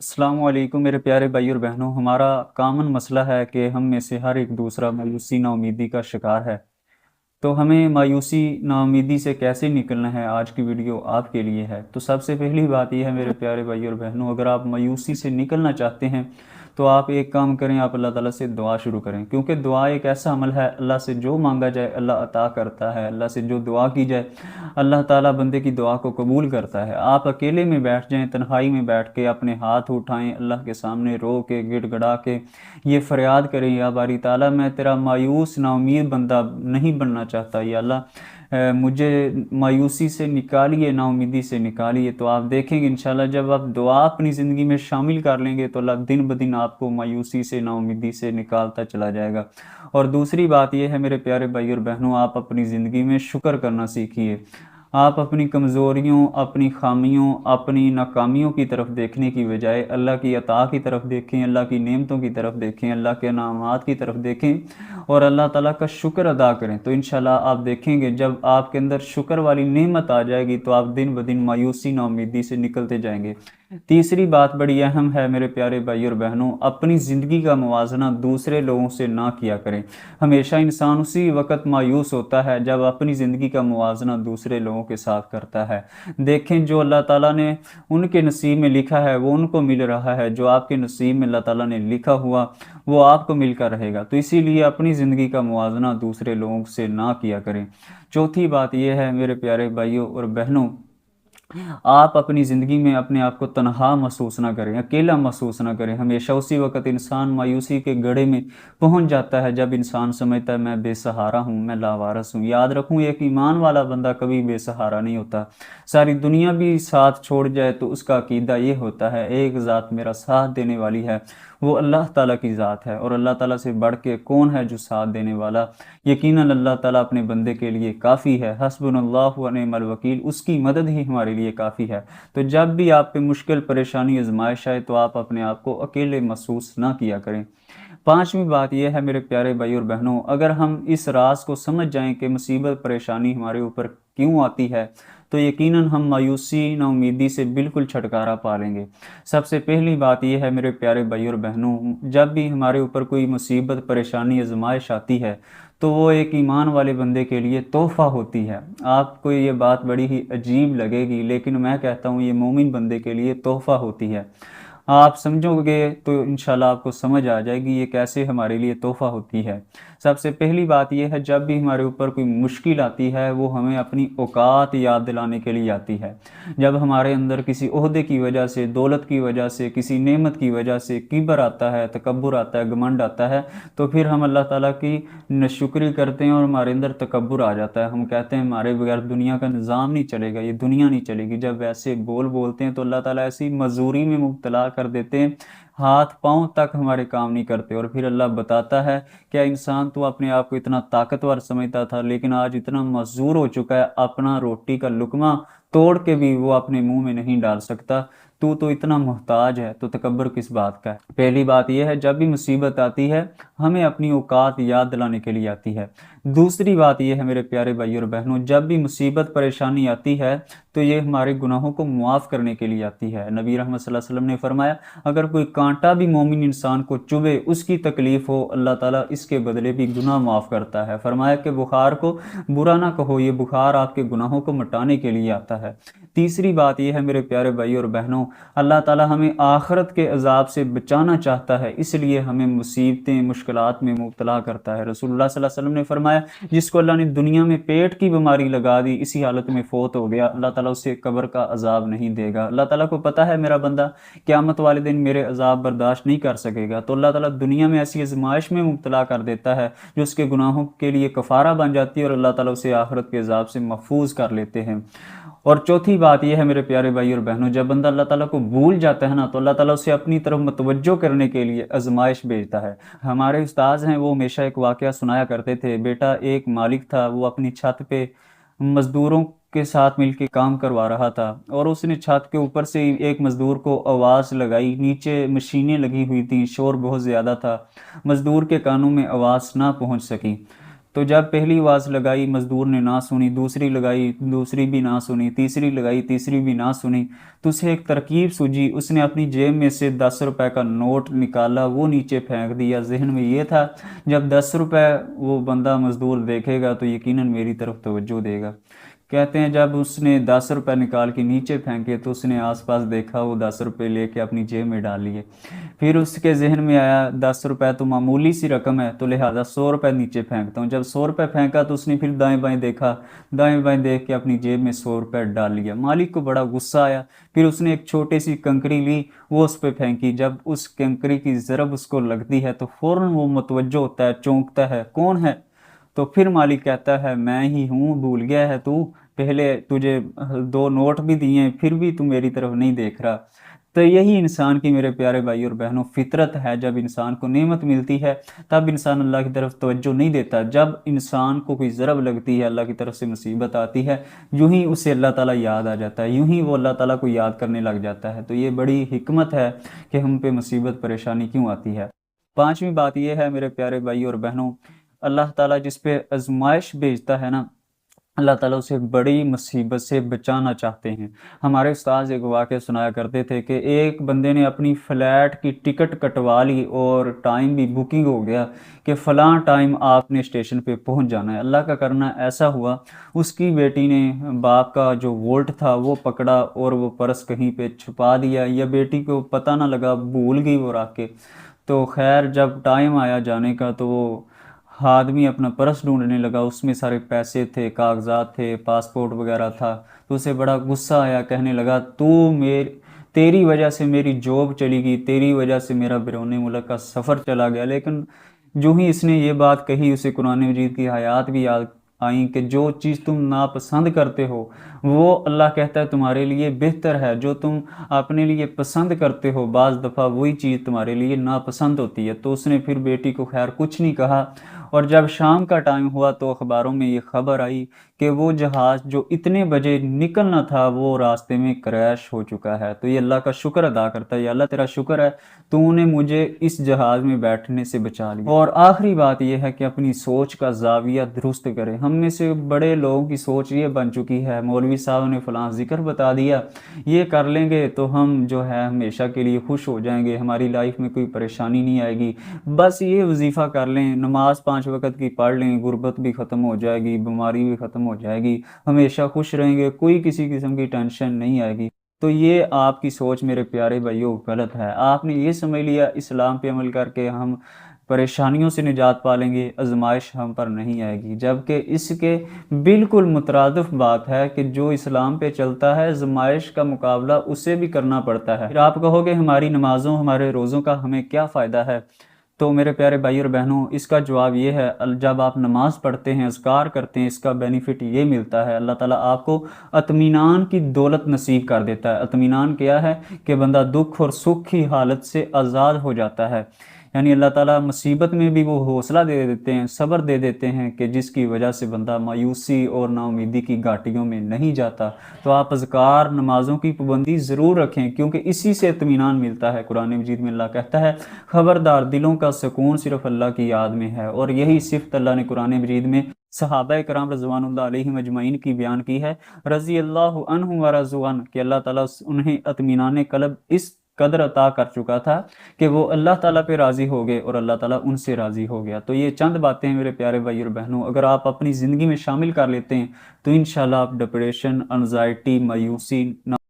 السلام علیکم میرے پیارے بھائی اور بہنوں، ہمارا کامن مسئلہ ہے کہ ہم میں سے ہر ایک دوسرا مایوسی نا امیدی کا شکار ہے۔ تو ہمیں مایوسی نا امیدی سے کیسے نکلنا ہے، آج کی ویڈیو آپ کے لیے ہے۔ تو سب سے پہلی بات یہ ہے میرے پیارے بھائی اور بہنوں، اگر آپ مایوسی سے نکلنا چاہتے ہیں تو آپ ایک کام کریں، آپ اللہ تعالیٰ سے دعا شروع کریں، کیونکہ دعا ایک ایسا عمل ہے، اللہ سے جو مانگا جائے اللہ عطا کرتا ہے، اللہ سے جو دعا کی جائے اللہ تعالیٰ بندے کی دعا کو قبول کرتا ہے۔ آپ اکیلے میں بیٹھ جائیں، تنہائی میں بیٹھ کے اپنے ہاتھ اٹھائیں، اللہ کے سامنے رو کے گڑ گڑا کے یہ فریاد کریں، یا باری تعالیٰ میں تیرا مایوس نا امید بندہ نہیں بننا چاہتا، یا اللہ مجھے مایوسی سے نکالیے، نا امیدی سے نکالیے۔ تو آپ دیکھیں گے انشاءاللہ جب آپ دعا اپنی زندگی میں شامل کر لیں گے تو اللہ دن بدن آپ کو مایوسی سے نا امیدی سے نکالتا چلا جائے گا۔ اور دوسری بات یہ ہے میرے پیارے بھائی اور بہنوں، آپ اپنی زندگی میں شکر کرنا سیکھیے۔ آپ اپنی کمزوریوں، اپنی خامیوں، اپنی ناکامیوں کی طرف دیکھنے کی بجائے اللہ کی عطا کی طرف دیکھیں، اللہ کی نعمتوں کی طرف دیکھیں، اللہ کے انعامات کی طرف دیکھیں اور اللہ تعالیٰ کا شکر ادا کریں۔ تو انشاءاللہ آپ دیکھیں گے جب آپ کے اندر شکر والی نعمت آ جائے گی تو آپ دن بدن مایوسی نا امیدی سے نکلتے جائیں گے۔ تیسری بات بڑی اہم ہے میرے پیارے بھائی اور بہنوں، اپنی زندگی کا موازنہ دوسرے لوگوں سے نہ کیا کریں۔ ہمیشہ انسان اسی وقت مایوس ہوتا ہے جب اپنی زندگی کا موازنہ دوسرے لوگوں کے ساتھ کرتا ہے۔ دیکھیں جو اللہ تعالیٰ نے ان کے نصیب میں لکھا ہے وہ ان کو مل رہا ہے، جو آپ کے نصیب میں اللہ تعالیٰ نے لکھا ہوا وہ آپ کو مل کر رہے گا۔ تو اسی لیے اپنی زندگی کا موازنہ دوسرے لوگوں سے نہ کیا کریں۔ چوتھی بات یہ ہے میرے پیارے بھائیوں اور بہنوں، آپ اپنی زندگی میں اپنے آپ کو تنہا محسوس نہ کریں، اکیلا محسوس نہ کریں۔ ہمیشہ اسی وقت انسان مایوسی کے گڑھے میں پہنچ جاتا ہے جب انسان سمجھتا ہے میں بے سہارا ہوں، میں لاوارث ہوں۔ یاد رکھوں ایک ایمان والا بندہ کبھی بے سہارا نہیں ہوتا۔ ساری دنیا بھی ساتھ چھوڑ جائے تو اس کا عقیدہ یہ ہوتا ہے ایک ذات میرا ساتھ دینے والی ہے، وہ اللہ تعالیٰ کی ذات ہے، اور اللہ تعالیٰ سے بڑھ کے کون ہے جو ساتھ دینے والا؟ یقیناً اللہ تعالیٰ اپنے بندے کے لیے کافی ہے، حسبنا اللہ و نعم الوکیل، اس کی مدد ہی ہمارے لیے کافی ہے۔ تو جب بھی آپ پہ مشکل پریشانی آزمائش آئے تو آپ اپنے آپ کو اکیلے محسوس نہ کیا کریں۔ پانچویں بات یہ ہے میرے پیارے بھائی اور بہنوں، اگر ہم اس راز کو سمجھ جائیں کہ مصیبت پریشانی ہمارے اوپر کیوں آتی ہے تو یقیناً ہم مایوسی نا امیدی سے بالکل چھٹکارا پا لیں گے۔ سب سے پہلی بات یہ ہے میرے پیارے بھائی اور بہنوں، جب بھی ہمارے اوپر کوئی مصیبت پریشانی آزمائش آتی ہے تو وہ ایک ایمان والے بندے کے لیے تحفہ ہوتی ہے۔ آپ کو یہ بات بڑی ہی عجیب لگے گی لیکن میں کہتا ہوں یہ مومن بندے کے لیے تحفہ ہوتی ہے۔ آپ سمجھو گے تو انشاءاللہ آپ کو سمجھ آ جائے گی یہ کیسے ہمارے لیے تحفہ ہوتی ہے۔ سب سے پہلی بات یہ ہے جب بھی ہمارے اوپر کوئی مشکل آتی ہے وہ ہمیں اپنی اوقات یاد دلانے کے لیے آتی ہے۔ جب ہمارے اندر کسی عہدے کی وجہ سے، دولت کی وجہ سے، کسی نعمت کی وجہ سے کبر آتا ہے، تکبر آتا ہے، گھمنڈ آتا ہے تو پھر ہم اللہ تعالیٰ کی ناشکری کرتے ہیں اور ہمارے اندر تکبر آ جاتا ہے۔ ہم کہتے ہیں ہمارے بغیر دنیا کا نظام نہیں چلے گا، یہ دنیا نہیں چلے گی۔ جب ایسے بولتے ہیں تو اللہ تعالیٰ ایسی مزدوری میں مبتلا کر دیتے ہیں، ہاتھ پاؤں تک ہمارے کام نہیں کرتے، اور پھر اللہ بتاتا ہے کیا انسان تو اپنے آپ کو اتنا طاقتور سمجھتا تھا لیکن آج اتنا مزدور ہو چکا ہے، اپنا روٹی کا لقمہ توڑ کے بھی وہ اپنے منہ میں نہیں ڈال سکتا، تو اتنا محتاج ہے، تو تکبر کس بات کا ہے؟ پہلی بات یہ ہے جب بھی مصیبت آتی ہے ہمیں اپنی اوقات یاد دلانے کے لیے آتی ہے۔ دوسری بات یہ ہے میرے پیارے بھائی اور بہنوں، جب بھی مصیبت پریشانی آتی ہے تو یہ ہمارے گناہوں کو معاف کرنے کے لیے آتی ہے۔ نبی رحمت صلی اللہ علیہ وسلم نے فرمایا اگر کوئی کانٹا بھی مومن انسان کو چبھے، اس کی تکلیف ہو، اللہ تعالیٰ اس کے بدلے بھی گناہ معاف کرتا ہے۔ فرمایا کہ بخار کو برا نہ کہو، یہ بخار آپ کے گناہوں کو مٹانے کے لیے آتا ہے۔ تیسری بات یہ ہے میرے پیارے بھائی اور بہنوں، اللہ تعالیٰ ہمیں آخرت کے عذاب سے بچانا چاہتا ہے، اس لیے ہمیں مصیبتیں مشکلات میں مبتلا کرتا ہے۔ رسول اللہ صلی اللہ علیہ وسلم نے فرمایا جس کو اللہ نے دنیا میں پیٹ کی بیماری لگا دی، اسی حالت میں فوت ہو گیا، اللہ تعالیٰ اسے قبر کا عذاب نہیں دے گا۔ اللہ تعالیٰ کو پتہ ہے میرا بندہ قیامت والے دن میرے عذاب برداشت نہیں کر سکے گا، تو اللہ تعالیٰ دنیا میں ایسی آزمائش میں مبتلا کر دیتا ہے جو اس کے گناہوں کے لیے کفارہ بن جاتی ہے، اور اللہ تعالیٰ اسے آخرت کے عذاب سے محفوظ کر لیتے ہیں۔ اور چوتھی بات یہ ہے میرے پیارے بھائی اور بہنوں، جب بندہ اللہ تعالیٰ کو بھول جاتا ہے نا تو اللہ تعالیٰ اسے اپنی طرف متوجہ کرنے کے لیے آزمائش بھیجتا ہے۔ ہمارے استاذ ہیں وہ ہمیشہ ایک واقعہ سنایا کرتے تھے، بیٹا ایک مالک تھا، وہ اپنی چھت پہ مزدوروں کے ساتھ مل کے کام کروا رہا تھا، اور اس نے چھت کے اوپر سے ایک مزدور کو آواز لگائی، نیچے مشینیں لگی ہوئی تھیں، شور بہت زیادہ تھا، مزدور کے کانوں میں آواز نہ پہنچ سکی، تو جب پہلی آواز لگائی مزدور نے نہ سنی، دوسری لگائی دوسری بھی نہ سنی، تیسری لگائی تیسری بھی نہ سنی، تو اسے ایک ترکیب سوجی، اس نے اپنی جیب میں سے 10 روپے کا نوٹ نکالا، وہ نیچے پھینک دیا۔ ذہن میں یہ تھا جب 10 روپے وہ بندہ مزدور دیکھے گا تو یقیناً میری طرف توجہ دے گا۔ کہتے ہیں جب اس نے 10 روپے نکال کے نیچے پھینکے تو اس نے آس پاس دیکھا، وہ 10 روپے لے کے اپنی جیب میں ڈال لیے۔ پھر اس کے ذہن میں آیا 10 روپے تو معمولی سی رقم ہے، تو لہٰذا 100 روپے نیچے پھینکتا ہوں۔ جب 100 روپے پھینکا تو اس نے پھر دائیں بائیں دیکھا، دائیں بائیں دیکھ کے اپنی جیب میں 100 روپے ڈال لیا۔ مالک کو بڑا غصہ آیا، پھر اس نے ایک چھوٹی سی کنکری لی، وہ اس پہ پھینکی۔ جب اس کنکری کی ضرب اس کو لگتی ہے تو فوراً وہ متوجہ ہوتا ہے، چونکتا ہے کون ہے؟ تو پھر مالک کہتا ہے میں ہی ہوں، بھول گیا ہے تو؟ پہلے تجھے 2 نوٹ بھی دیے پھر بھی تو میری طرف نہیں دیکھ رہا۔ تو یہی انسان کی میرے پیارے بھائی اور بہنوں فطرت ہے۔ جب انسان کو نعمت ملتی ہے تب انسان اللہ کی طرف توجہ نہیں دیتا، جب انسان کو کوئی ضرب لگتی ہے، اللہ کی طرف سے مصیبت آتی ہے، یوں ہی اسے اللہ تعالیٰ یاد آ جاتا ہے، یوں ہی وہ اللہ تعالیٰ کو یاد کرنے لگ جاتا ہے۔ تو یہ بڑی حکمت ہے کہ ہم پہ مصیبت پریشانی کیوں آتی ہے۔ پانچویں بات یہ ہے میرے پیارے بھائی اور بہنوں، اللہ تعالیٰ جس پہ آزمائش بھیجتا ہے نا، اللہ تعالیٰ اسے بڑی مصیبت سے بچانا چاہتے ہیں۔ ہمارے استاذ ایک واقعہ سنایا کرتے تھے کہ ایک بندے نے اپنی فلیٹ کی ٹکٹ کٹوا لی اور ٹائم بھی بکنگ ہو گیا کہ فلاں ٹائم آپ نے اسٹیشن پہ پہنچ جانا ہے۔ اللہ کا کرنا ایسا ہوا، اس کی بیٹی نے باپ کا جو وولٹ تھا وہ پکڑا اور وہ پرس کہیں پہ چھپا دیا، یا بیٹی کو پتہ نہ لگا، بھول گئی وہ رکھ کے۔ تو خیر جب ٹائم آیا جانے کا تو وہ آدمی اپنا پرس ڈھونڈنے لگا، اس میں سارے پیسے تھے، کاغذات تھے، پاسپورٹ وغیرہ تھا۔ تو اسے بڑا غصہ آیا، کہنے لگا تیری وجہ سے میری جاب چلی گئی، تیری وجہ سے میرا بیرون ملک کا سفر چلا گیا۔ لیکن جو ہی اس نے یہ بات کہی اسے قرآن مجید کی آیات بھی یاد آئیں کہ جو چیز تم ناپسند کرتے ہو وہ اللہ کہتا ہے تمہارے لیے بہتر ہے، جو تم اپنے لیے پسند کرتے ہو بعض دفعہ وہی چیز تمہارے لیے ناپسند ہوتی ہے۔ تو اس نے پھر بیٹی کو خیر کچھ نہیں کہا، اور جب شام کا ٹائم ہوا تو اخباروں میں یہ خبر آئی کہ وہ جہاز جو اتنے بجے نکلنا تھا وہ راستے میں کریش ہو چکا ہے۔ تو یہ اللہ کا شکر ادا کرتا ہے، یا اللہ تیرا شکر ہے تو نے مجھے اس جہاز میں بیٹھنے سے بچا لیا۔ اور آخری بات یہ ہے کہ اپنی سوچ کا زاویہ درست کرے۔ ہم میں سے بڑے لوگوں کی سوچ یہ بن چکی ہے، مولوی صاحب نے فلاں ذکر بتا دیا، یہ کر لیں گے تو ہم جو ہے ہمیشہ کے لیے خوش ہو جائیں گے، ہماری لائف میں کوئی پریشانی نہیں آئے گی، بس یہ وظیفہ کر لیں، نماز 5 وقت کی پڑھ لیں، غربت بھی ختم ہو جائے گی، بیماری بھی ختم ہو جائے گی، ہمیشہ خوش رہیں گے، کوئی کسی قسم کی ٹینشن نہیں آئے گی۔ تو یہ آپ کی سوچ میرے پیارے بھائیوں غلط ہے۔ آپ نے یہ سمجھ لیا اسلام پہ عمل کر کے ہم پریشانیوں سے نجات پالیں گے، آزمائش ہم پر نہیں آئے گی، جبکہ اس کے بالکل مترادف بات ہے کہ جو اسلام پہ چلتا ہے آزمائش کا مقابلہ اسے بھی کرنا پڑتا ہے۔ پھر آپ کہو گے ہماری نمازوں ہمارے روزوں کا ہمیں کیا فائدہ ہے؟ تو میرے پیارے بھائی اور بہنوں اس کا جواب یہ ہے، جب آپ نماز پڑھتے ہیں، اذکار کرتے ہیں، اس کا بینیفٹ یہ ملتا ہے، اللہ تعالیٰ آپ کو اطمینان کی دولت نصیب کر دیتا ہے۔ اطمینان کیا ہے کہ بندہ دکھ اور سکھ کی حالت سے آزاد ہو جاتا ہے، یعنی اللہ تعالیٰ مصیبت میں بھی وہ حوصلہ دے دیتے ہیں، صبر دے دیتے ہیں کہ جس کی وجہ سے بندہ مایوسی اور نا امیدی کی گھاٹیوں میں نہیں جاتا۔ تو آپ اذکار نمازوں کی پابندی ضرور رکھیں، کیونکہ اسی سے اطمینان ملتا ہے۔ قرآن مجید میں اللہ کہتا ہے خبردار دلوں کا سکون صرف اللہ کی یاد میں ہے، اور یہی صفت اللہ نے قرآن مجید میں صحابہ کرام رضوان اللہ علیہم اجمعین کی بیان کی ہے، رضی اللہ عنہم و رضوا عنہ، کہ اللہ تعالیٰ انہیں اطمینان قلب اس قدر عطا کر چکا تھا کہ وہ اللہ تعالیٰ پہ راضی ہو گئے اور اللہ تعالیٰ ان سے راضی ہو گیا۔ تو یہ چند باتیں ہیں میرے پیارے بھائی اور بہنوں، اگر آپ اپنی زندگی میں شامل کر لیتے ہیں تو انشاءاللہ آپ ڈپریشن، انزائٹی، مایوسی